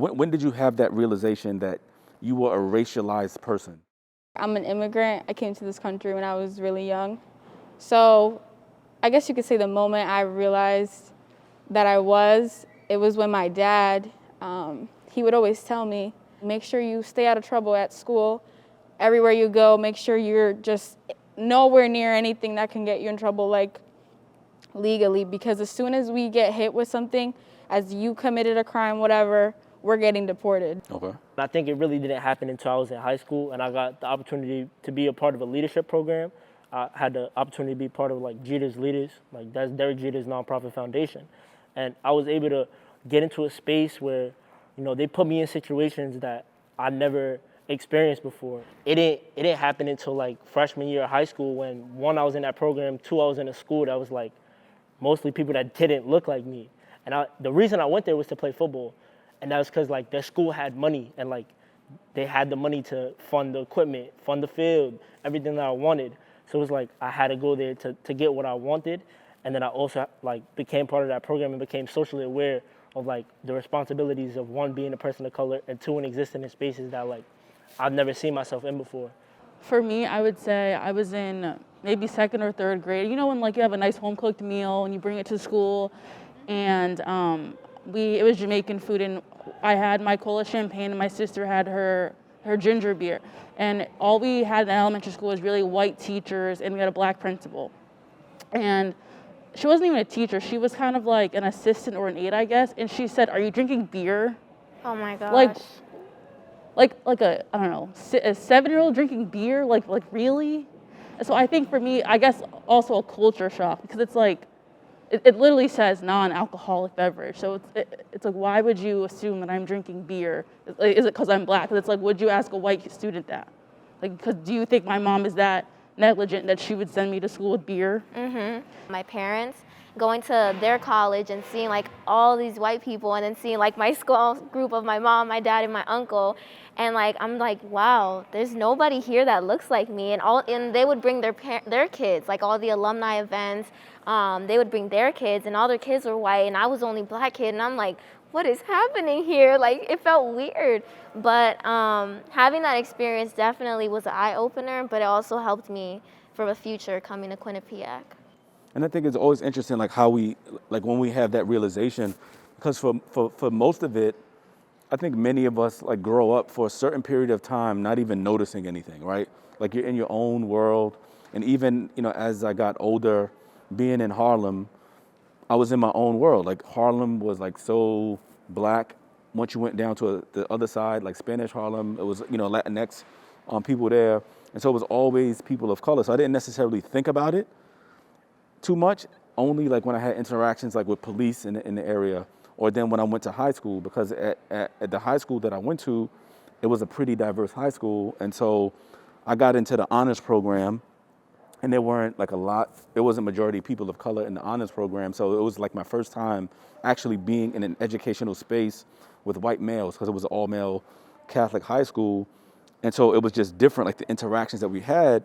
when did you have that realization that you were a racialized person? I'm an immigrant. I came to this country when I was really young. So I guess you could say the moment I realized that it was when my dad, he would always tell me, make sure you stay out of trouble at school. Everywhere you go, make sure you're just nowhere near anything that can get you in trouble, like legally, because as soon as we get hit with something, as you committed a crime, whatever, we're getting deported. Okay. I think it really didn't happen until I was in high school and I got the opportunity to be a part of a leadership program. I had the opportunity to be part of like Jeter's Leaders, like that's Derek Jeter's nonprofit foundation. And I was able to get into a space where, they put me in situations that I never experienced before. It didn't happen until like freshman year of high school when, one, I was in that program, two, I was in a school that was like mostly people that didn't look like me. And the reason I went there was to play football. And that was because like their school had money and like they had the money to fund the equipment, fund the field, everything that I wanted. So it was like I had to go there to get what I wanted. And then I also like became part of that program and became socially aware of like the responsibilities of, one, being a person of color, and two, in existing in spaces that like I've never seen myself in before. For me, I would say I was in maybe second or third grade. When like you have a nice home cooked meal and you bring it to school, and it was Jamaican food, and I had my cola champagne and my sister had her ginger beer. And all we had in elementary school was really white teachers, and we had a black principal. And she wasn't even a teacher. She was kind of like an assistant or an aide, I guess. And she said, "Are you drinking beer?" Oh my gosh. Like a, I don't know, a 7-year-old drinking beer? Like really? So I think for me, I guess also a culture shock, because it's like, it literally says non-alcoholic beverage. So it's like, why would you assume that I'm drinking beer? Is it because I'm black? Because it's like, would you ask a white student that? Like, because do you think my mom is that negligent that she would send me to school with beer? My parents going to their college and seeing like all these white people, and then seeing like my school group of my mom, my dad, and my uncle, and like I'm like, wow, there's nobody here that looks like me. And they would bring their kids, like all the alumni events. They would bring their kids, and all their kids were white, and I was the only black kid, and I'm like, what is happening here? Like, it felt weird. But having that experience definitely was an eye-opener, but it also helped me for the future coming to Quinnipiac. And I think it's always interesting, like how when we have that realization, because for most of it, I think many of us like grow up for a certain period of time not even noticing anything, right? Like you're in your own world. And even, as I got older, being in Harlem, I was in my own world. Like Harlem was like so black. Once you went down to the other side, like Spanish Harlem, it was, Latinx people there. And so it was always people of color. So I didn't necessarily think about it too much, only like when I had interactions like with police in the area, or then when I went to high school, because at the high school that I went to, it was a pretty diverse high school. And so I got into the honors program, and there weren't like it wasn't majority people of color in the honors program. So it was like my first time actually being in an educational space with white males, because it was an all male Catholic high school. And so it was just different, like the interactions that we had.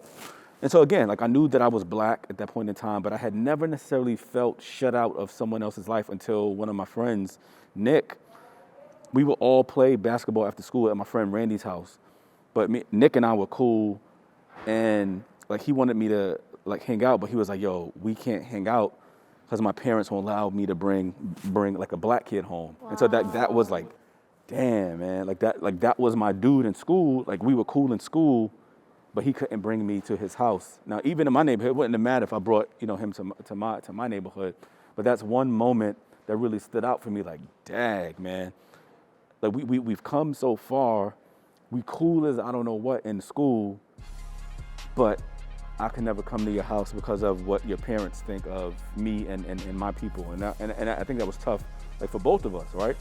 And so again, like I knew that I was black at that point in time, but I had never necessarily felt shut out of someone else's life until one of my friends, Nick, we would all play basketball after school at my friend Randy's house. But Nick and I were cool, and like he wanted me to like hang out, but he was like, yo, we can't hang out because my parents won't allow me to bring like a black kid home. Wow. And so that was like, damn, man, like that was my dude in school. Like we were cool in school, but he couldn't bring me to his house. Now, even in my neighborhood, it wouldn't have mattered if I brought him to my neighborhood. But that's one moment that really stood out for me. Like, dag, man, like we've come so far. We cool as I don't know what in school, but I can never come to your house because of what your parents think of me and my people. And I think that was tough, like for both of us, right?